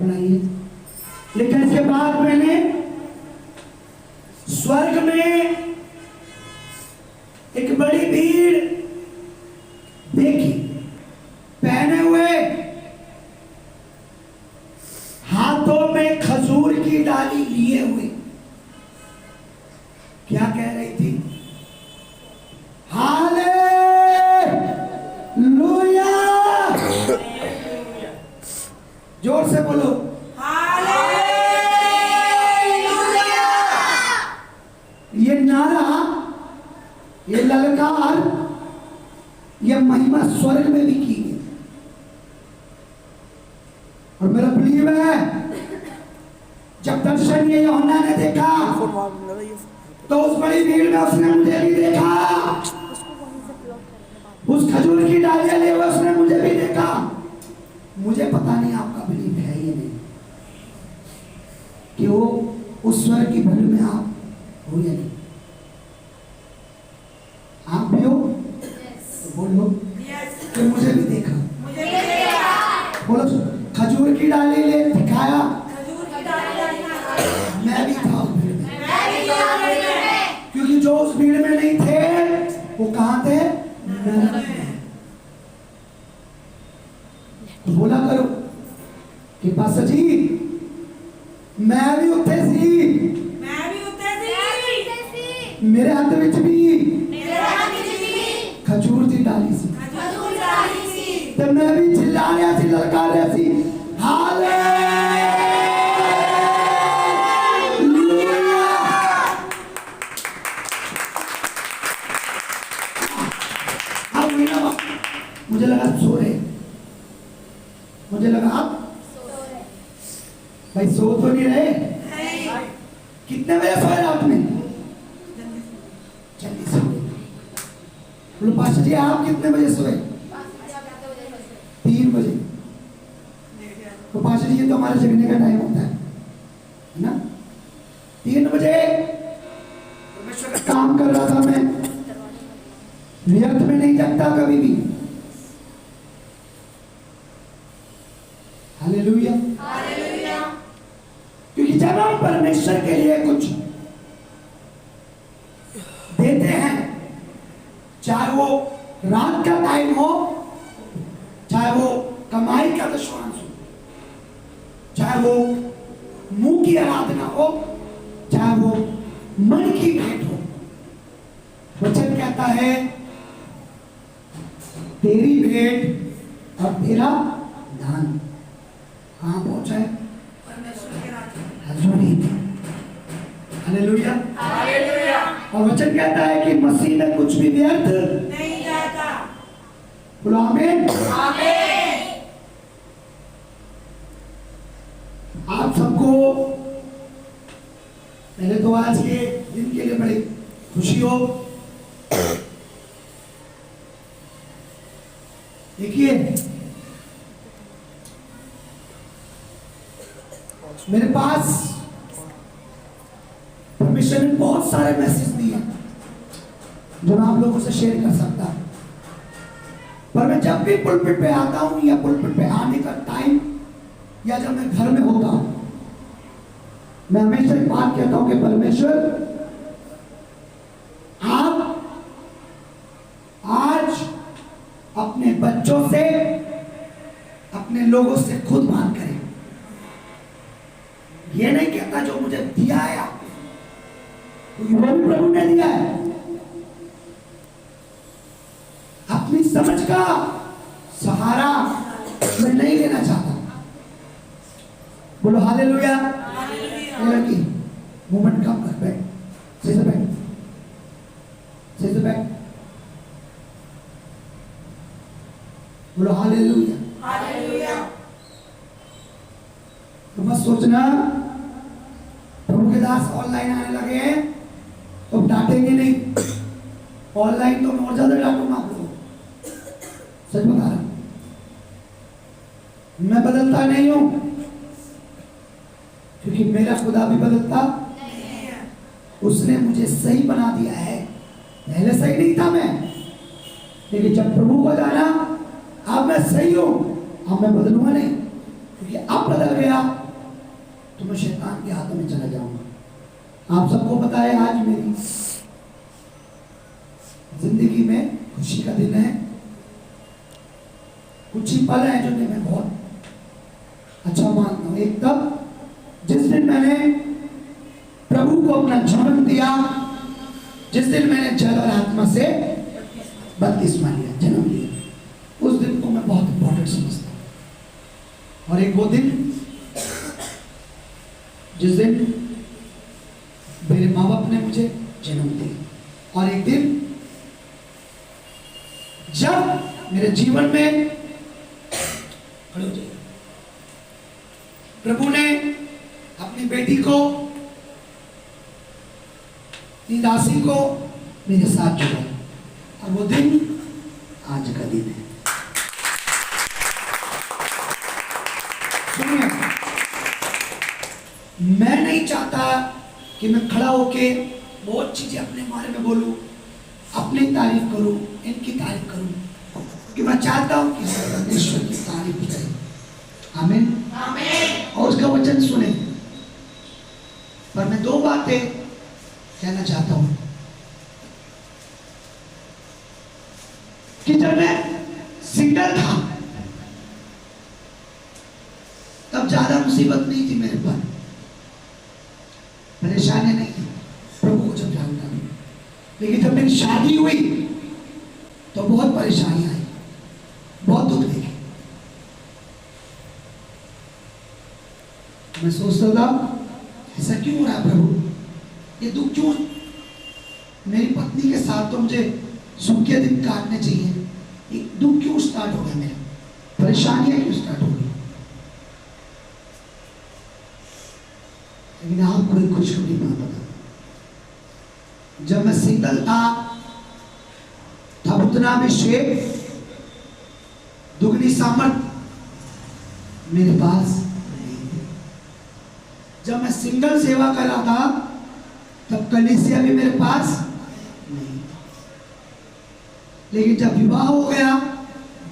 बनाइए। लेकिन इसके बाद मैंने स्वर्ग में एक बड़ी भीड़ देखी, पहने हुए हाथों में खजूर की डाली लिए हुए। क्या कह रही थी? हालेलुया। जोर से बोलो, हालेलुया। ये नारा, ये ललकार, ये महिमा स्वर्ग में भी की गई। और मेरा बिलीव है, जब दर्शन ये यूहन्ना ने देखा तो उस बड़ी भीड़ में उसने मुझे भी देखा। उस खजूर की डालियां लिए हुए उसने मुझे भी देखा। मुझे पता नहीं आपका बिलीव है ये नहीं कि वो उस स्वर्ग की भीड़ में आप हो या नहीं। आप भी हो? तो बोलो कि मुझे भी देखा। बोलो, खजूर की डाली ले दिखाया, मैं भी था उस भीड़ में। क्योंकि जो उस भीड़ में नहीं थे वो कहां थे? नरक में। तो बोला करो कि पास्टर जी मैं भी उत्थे सी, मेरे हाथ विच भी खजूर दी डाली सी, तो मैं भी चिल्ला रहा सी, ललकार रहा सी, हालेलुया। अब मुझे लगा सो रहे, मुझे लगा आप भाई सो तो नहीं रहे। कितने बजे सोए रात में? जल्दी सोए। बोलो पास्टर जी आप कितने बजे सोए? 3 बजे। तो पास्टर जी ये तो हमारे जगने का टाइम होता है ना? 3 बजे काम कर रहा था मैं, व्यर्थ में नहीं जगता कभी भी। हालेलुया। क्योंकि जब हम परमेश्वर के लिए कुछ देते हैं, चाहे वो रात का टाइम हो, चाहे वो कमाई का दशवांश हो, चाहे वो मुंह की आराधना हो, चाहे वो मन की भेंट हो, वचन कहता है तेरी भेंट और तेरा दान कहां पहुंचा है? हालेलुया। और वचन कहता है कि मसीह में कुछ भी व्यर्थ नहीं जाता। बोलो आमीन। आप सबको पहले तो आज के दिन के लिए बड़ी खुशी हो। देखिए मेरे पास परमेश्वर ने बहुत सारे मैसेज दिए जो मैं आप लोगों से शेयर कर सकता हूं, पर मैं जब भी पुलपिट पे आता हूं या पुलपिट पे आने का टाइम या जब मैं घर में होता हूं, मैं हमेशा एक बात कहता हूं कि परमेश्वर आप आज अपने बच्चों से, अपने लोगों से खुद बात करें। ये नहीं कहता जो मुझे दिया है आपको, क्योंकि वो भी प्रभु ने दिया है। अपनी समझ का सहारा मैं नहीं लेना चाहता। बोलो हालेलुया। लड़की मूवमेंट कम कर, बैठ, से बैठ, से बैठ। बोलो हालेलुया। तो मत सोचना प्रभु के दास ऑनलाइन आने लगे हैं तो डांटेंगे नहीं। ऑनलाइन तो मैं और ज्यादा डांटूंगा आपको, सच बता रहा हूं। मैं बदलता नहीं हूं, क्योंकि मेरा खुदा भी बदलता नहीं है। उसने मुझे सही बना दिया है। पहले सही नहीं था मैं, लेकिन जब प्रभु को जाना अब मैं सही हूं, अब मैं बदलूंगा नहीं। क्योंकि अब बदल गया तो मैं शैतान के हाथों में चला जाऊंगा। आप सबको पता है आज मेरी जिंदगी में खुशी का दिन है। कुछ ही पल है जो मैं बहुत अच्छा मानता हूं। एक तब जिस दिन मैंने प्रभु को अपना जीवन दिया, जिस दिन मैंने जल और आत्मा से बपतिस्मा लिया, जन्म लिया, उस दिन को मैं बहुत इंपॉर्टेंट समझता हूं। और एक वो दिन जिस दिन मेरे माँ बाप ने मुझे जन्म दिया, और एक दिन जब मेरे जीवन में प्रभु ने अपनी बेटी को, दासी को मेरे साथ जोड़ा, और वो दिन आज का दिन है। सुनिए, मैं नहीं चाहता कि मैं खड़ा होके बहुत चीजें अपने बारे में बोलूं, अपनी तारीफ करूं, इनकी तारीफ करूं, कि मैं चाहता हूं कि परमेश्वर की तारीफ करें। आमीन, आमीन। और उसका वचन सुने। पर मैं दो बातें कहना चाहता हूं कि जब मैं सिंगल था तब ज्यादा मुसीबत नहीं थी मेरे पर, परेशानी नहीं थी, प्रभु को जब जानता नहीं। लेकिन जब मेरी शादी हुई तो बहुत परेशानी आई, बहुत दुख देखे। मैं सोचता था ऐसा क्यों हो रहा है प्रभु, ये दुख क्यों? मेरी पत्नी के साथ तो मुझे सुख के दिन काटने चाहिए, ये दुख क्यों स्टार्ट हो गया, मेरा परेशानियां क्यों स्टार्ट हो गई? लेकिन आपको एक खुशखबरी बात बता, जब मैं सिंगल था तब उतना अभिषेक, दुगनी सामर्थ मेरे पास नहीं थी। जब मैं सिंगल सेवा कर रहा था तब कलीसिया भी मेरे पास नहीं था। लेकिन जब विवाह हो गया,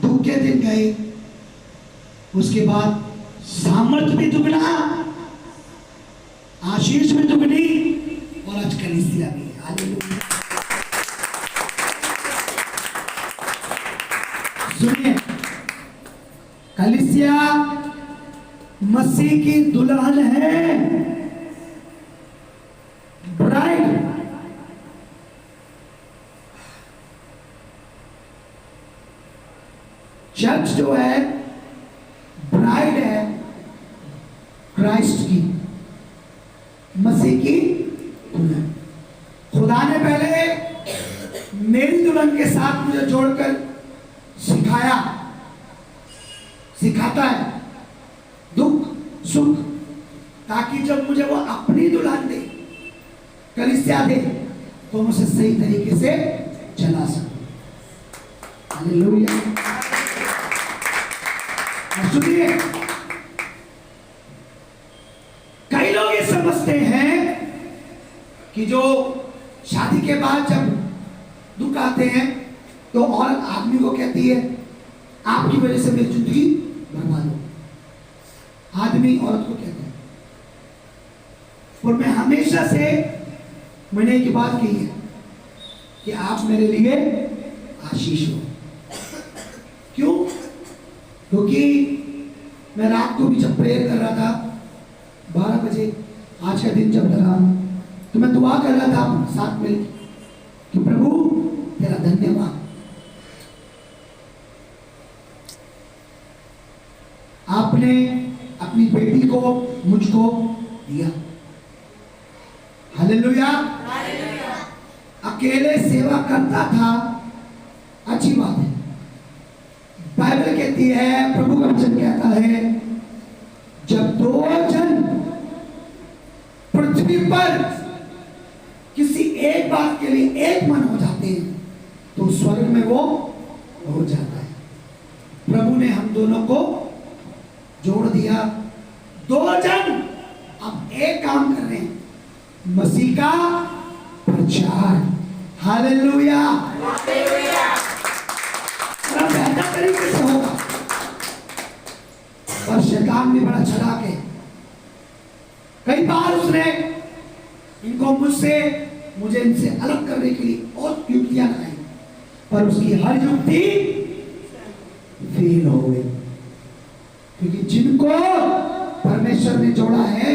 दुख के दिन गए, उसके बाद सामर्थ भी दुगना, आशीष भी दुगनी, और आज कलीसिया भी। हालेलुया। सुनिए, कलीसिया मसीह की दुल्हन है, ब्राइड। चर्च जो है ब्राइड है क्राइस्ट की, मसीह की दुल्हन। खुदा ने पहले मेरी दुल्हन के साथ मुझे जोड़कर सिखाया, सिखाता है दुख सुख, ताकि जब मुझे वो अपनी दुल्हन दे, कलीसिया दे, तो मुझे सही तरीके से चला सकूं। हालेलुया। सुनिए, कई लोग ये समझते हैं कि जो शादी के बाद जब दुख आते हैं तो औरत आदमी को कहती है आपकी वजह से मेरी जिंदगी बर्बाद हो। आदमी औरत को कहता है। और मैं हमेशा से मैंने एक बात कही है कि आप मेरे लिए आशीष हो। क्यों? क्योंकि मैं रात को भी जब प्रेयर कर रहा था 12 बजे, आज का दिन जब लगा, तो मैं दुआ कर रहा था साथ में कि प्रभु तेरा धन्यवाद, आपने अपनी बेटी को मुझको दिया। हालेलुया। अकेले सेवा करता था, अच्छी बात है। बाइबल कहती है, प्रभु का वचन कहता है, जब 2 जन पृथ्वी पर किसी एक बात के लिए एक मन हो जाते हैं तो स्वर्ग में वो हो जाता है। प्रभु ने हम दोनों को जोड़ दिया। 2 जन अब एक काम कर रहे हैं, मसीह का प्रचार। हालेलुया। बेहतर तरीके से होगा, पर शैतान भी बड़ा चालाक है। कई बार उसने इनको मुझे इनसे अलग करने के लिए और युक्तियां लगाई, पर उसकी हर युक्ति फेल हो गई, क्योंकि जिनको परमेश्वर ने जोड़ा है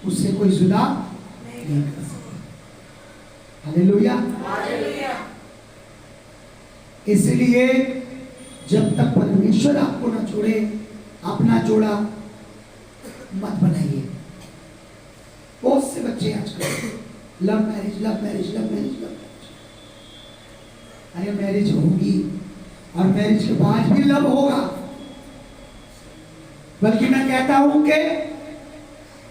उससे कोई जुदा नहीं कर सकता। हालेलुया। इसलिए जब तक परमेश्वर आपको ना जोड़े, अपना जोड़ा मत बनाइए। बहुत से बच्चे आजकल love marriage, love marriage, love marriage, love marriage. अरे मैरिज होगी और मैरिज के बाद भी लव होगा, बल्कि मैं कहता हूं कि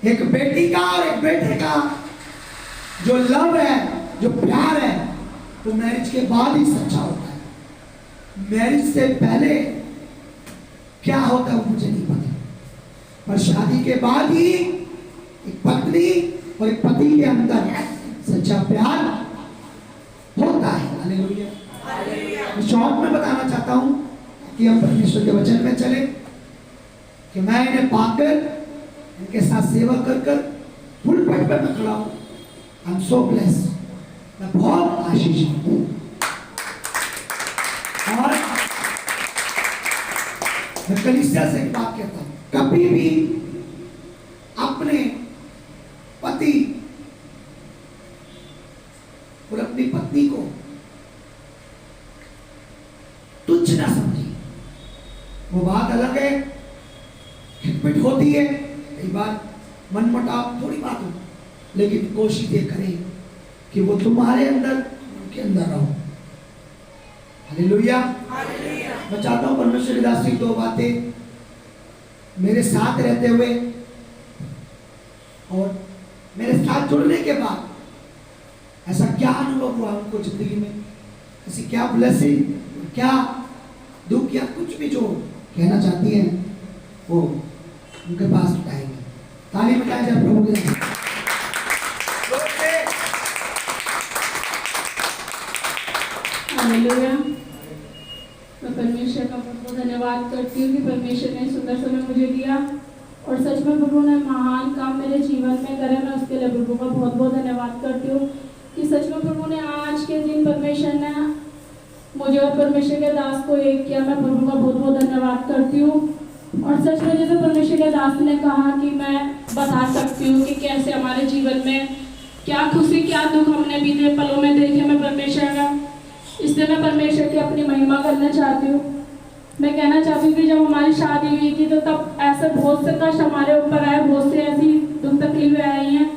एक बेटी का और एक बेटे का जो लव है, जो प्यार है, वो मैरिज के बाद ही सच्चा होता है। मैरिज से पहले क्या होता है वो मुझे नहीं पता, पर शादी के बाद ही एक पत्नी और एक पति के अंदर सच्चा प्यार होता है। हालेलुया। शॉर्ट में बताना चाहता हूं कि हम परमेश्वर के वचन में चले, कि मैं इन्हें पाकर इनके साथ सेवा कर कर पुलपट पर मैं खड़ा हूं। आई एम सो ब्लेस्ड, मैं बहुत आशीषित हूं। और मैं कलीसिया से एक बात कहता हूं, कभी भी अपने पति और अपनी पत्नी को तुच्छ ना समझिए। वो बात अलग है, खिटपिट होती है, कई बार मनमुटाव थोड़ी बात हो, लेकिन कोशिश ये करें कि वो तुम्हारे अंदर उनके अंदर रहो। हालेलुया। मैं चाहता हूं परमेश्वर की दासी दो बातें मेरे साथ रहते हुए और मेरे साथ जुड़ने के बाद ऐसा क्या अनुभव हुआ उनको जिंदगी में, ऐसी क्या ब्लेसिंग, क्या दुख, या कुछ भी जो कहना चाहती हैं वो उनके पास उठाएंगे। ताली बजाएं जब प्रभु के नाम। हालेलुया। मैं परमेश्वर का बहुत बहुत धन्यवाद करती हूँ कि परमेश्वर ने सुंदर समय मुझे दिया, और सच में प्रभु ने महान काम मेरे जीवन में करे। मैं उसके लिए प्रभु का बहुत बहुत धन्यवाद करती हूँ कि सच में प्रभु ने आज के दिन परमेश्वर ने मुझे और परमेश्वर के दास को एक किया। मैं प्रभु का बहुत बहुत धन्यवाद करती हूँ। और सच में जैसे परमेश्वर के दास ने कहा कि मैं बता सकती हूँ कि कैसे हमारे जीवन में क्या खुशी क्या दुख हमने बीते पलों में देखे। मैं परमेश्वर का, इसलिए मैं परमेश्वर की अपनी महिमा करना चाहती हूँ। मैं कहना चाहती हूँ कि जब हमारी शादी हुई थी तो तब ऐसे बहुत से कष्ट हमारे ऊपर आए, बहुत से ऐसी दुख तकलीफें आई हैं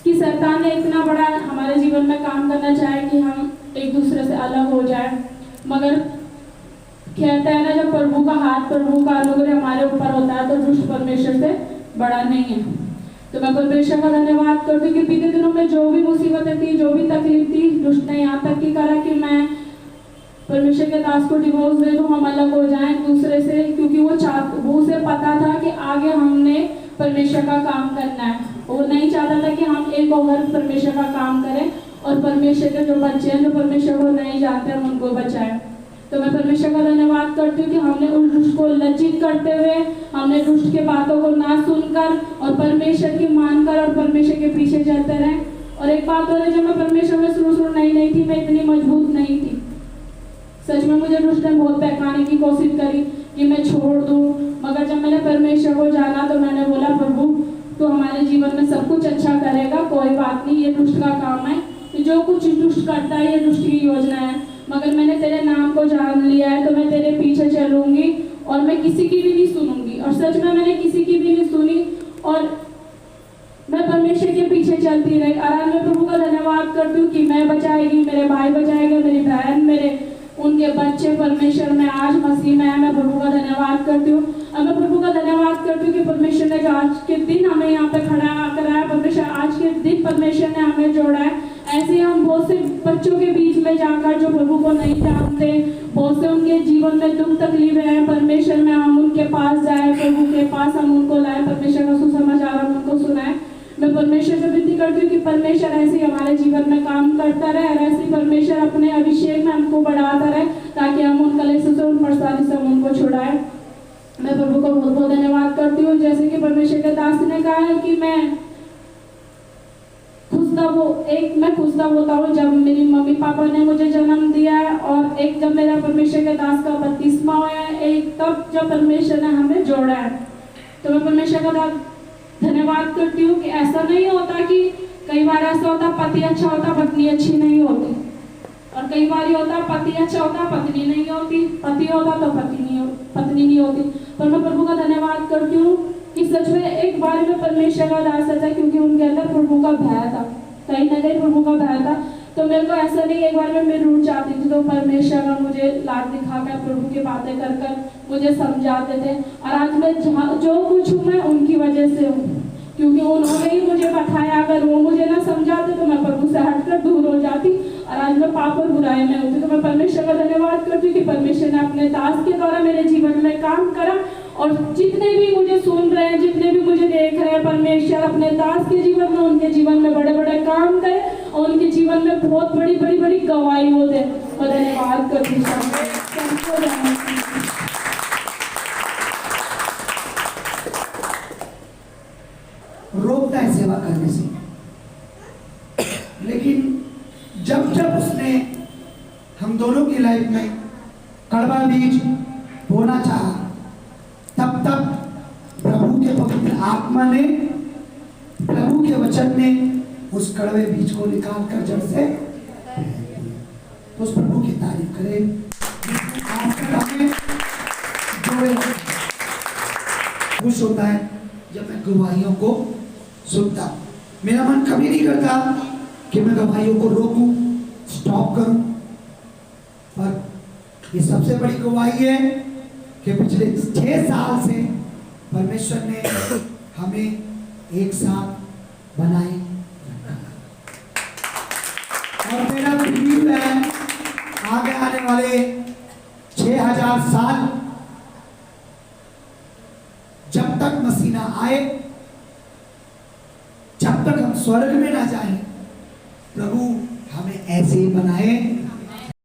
कि शैतान ने इतना बड़ा हमारे जीवन में काम करना चाहे कि हम एक दूसरे से अलग हो जाए। मगर कहते हैं ना, जब प्रभु का हाथ, प्रभु का अनुग्रह हमारे ऊपर होता है तो दुष्ट परमेश्वर से बड़ा नहीं है। तो मैं परमेश्वर का धन्यवाद करती हूँ कि बीते दिनों में जो भी मुसीबतें थी, जो भी तकलीफ थी, दुष्ट ने यहाँ तक की करा कि मैं परमेश्वर के दास को डिवोर्स दे दूँ, हम अलग हो जाएं एक दूसरे से, क्योंकि वो उसे पता था कि आगे हमने परमेश्वर का काम करना है। वो नहीं चाहता था कि हम एक और परमेश्वर का काम करें और परमेश्वर के जो बच्चे हैं, जो परमेश्वर को नहीं जानते, हम उनको बचाएं। तो मैं परमेश्वर का धन्यवाद करती हूँ कि हमने उस दुष्ट को लज्जित करते हुए, हमने दुष्ट के बातों को ना सुनकर और परमेश्वर की मानकर और परमेश्वर के पीछे चलते रहे। और एक बात और है, जब मैं परमेश्वर में शुरू नहीं थी, मैं इतनी मजबूत नहीं थी। सच में मुझे दुष्ट ने बहुत बहकाने की कोशिश करी कि मैं छोड़ दूँ, मगर जब मैंने परमेश्वर को जाना तो मैंने बोला, प्रभु तो हमारे जीवन में सब कुछ अच्छा करेगा, कोई बात नहीं, ये दुष्ट का काम है, जो कुछ दुष्ट करता है ये दुष्ट की योजना है, मगर मैंने तेरे नाम को जान लिया है तो मैं तेरे पीछे चलूंगी और मैं किसी की भी नहीं सुनूंगी। और सच में मैंने किसी की भी नहीं सुनी और मैं परमेश्वर के पीछे चलती रही। और आज मैं प्रभु का धन्यवाद करती हूँ कि मैं बचाएगी, मेरे भाई बचाएगा, मेरी बहन, मेरे उनके बच्चे परमेश्वर में आज मसीह में है। मैं प्रभु का धन्यवाद करती हूँ। और मैं प्रभु का धन्यवाद करती हूँ कि परमेश्वर ने जो आज के दिन हमें यहाँ पे खड़ा कराया, परमेश्वर आज के दिन परमेश्वर ने हमें जोड़ा है। ऐसे ही हम बहुत से बच्चों के बीच में जाकर जो प्रभु को नहीं जानते, बहुत से उनके जीवन में दुख तकलीफ है, परमेश्वर में हम उनके पास जाए, प्रभु के पास हम उनको लाए, परमेश्वर का सुसमाचार हम उनको सुनाए। मैं परमेश्वर से विनती करती हूँ कि परमेश्वर ऐसे हमारे जीवन में काम करता रहे और ऐसे परमेश्वर अपने अभिषेक में हमको बढ़ाता रहे, ताकि हम उन कलेशों से, उन परेशानी से हम उनको छुड़ाए। मैं मैं प्रभु को बहुत बहुत धन्यवाद करती हूँ। जैसे कि परमेश्वर के दास ने कहा है कि मैं खुश तब होता हूँ जब मेरी मम्मी पापा ने मुझे जन्म दिया है, और एक जब मेरा परमेश्वर के दास का बपतिस्मा हुआ है, एक तब जब परमेश्वर ने हमें जोड़ा है। तो मैं परमेश्वर का धन्यवाद करती हूँ कि ऐसा नहीं होता कि कई बार ऐसा होता पति अच्छा होता पत्नी अच्छी नहीं होती, और कई बार ये होता पति अच्छा होता पत्नी नहीं होती, पति होता तो पत्नी नहीं होती। पर मैं प्रभु का धन्यवाद करती हूँ कि सच में एक बार में परमेश्वर का दास था, क्योंकि उनके अंदर प्रभु का भय था, कहीं ना कहीं प्रभु का भय था। तो मेरे को ऐसा नहीं एक बार में मैं रूठ जाती थी, तो परमेश्वर का मुझे लाड दिखाकर प्रभु की बातें कर कर मुझे समझाते थे। और आज मैं जो कुछ हूँ मैं उनकी वजह से हूँ, क्योंकि उन्होंने ही मुझे बताया। अगर वो मुझे ना समझाते तो मैं प्रभु से हटकर दूर हो जाती, और आज मैं पाप और बुराई में होती। तो मैं परमेश्वर का धन्यवाद करती हूँ कि परमेश्वर ने अपने दास के द्वारा मेरे जीवन में काम करा। और जितने भी मुझे सुन रहे हैं, जितने भी मुझे देख रहे हैं, परमेश्वर अपने दास के जीवन में, उनके जीवन में बड़े बड़े काम करे, और उनके जीवन में बहुत बड़ी बड़ी बड़ी गवाही हो दे। मैं धन्यवाद करती हूँ। रोकता है सेवा करने से, लेकिन जब जब उसने हम दोनों की लाइफ में कड़वा बीज बोना चाहा, तब तब प्रभु के पवित्र आत्मा ने, प्रभु के वचन ने उस कड़वे बीज को निकाल कर जड़ से उस प्रभु की तारीफ करें। खुश होता है जब मैं गवाहियों को सुनता हूं। मेरा मन कभी नहीं करता कि मैं गवाहियों को रोकूं, स्टॉप करूं, पर ये सबसे बड़ी गवाही है कि पिछले 6 साल से परमेश्वर ने हमें एक साथ बनाए रखा, और मेरा बिलीव है आगे आने वाले 6000 साल जब तक मसीह ना आए, जब तक हम स्वर्ग में ना जाएं, प्रभु हमें ऐसे ही बनाए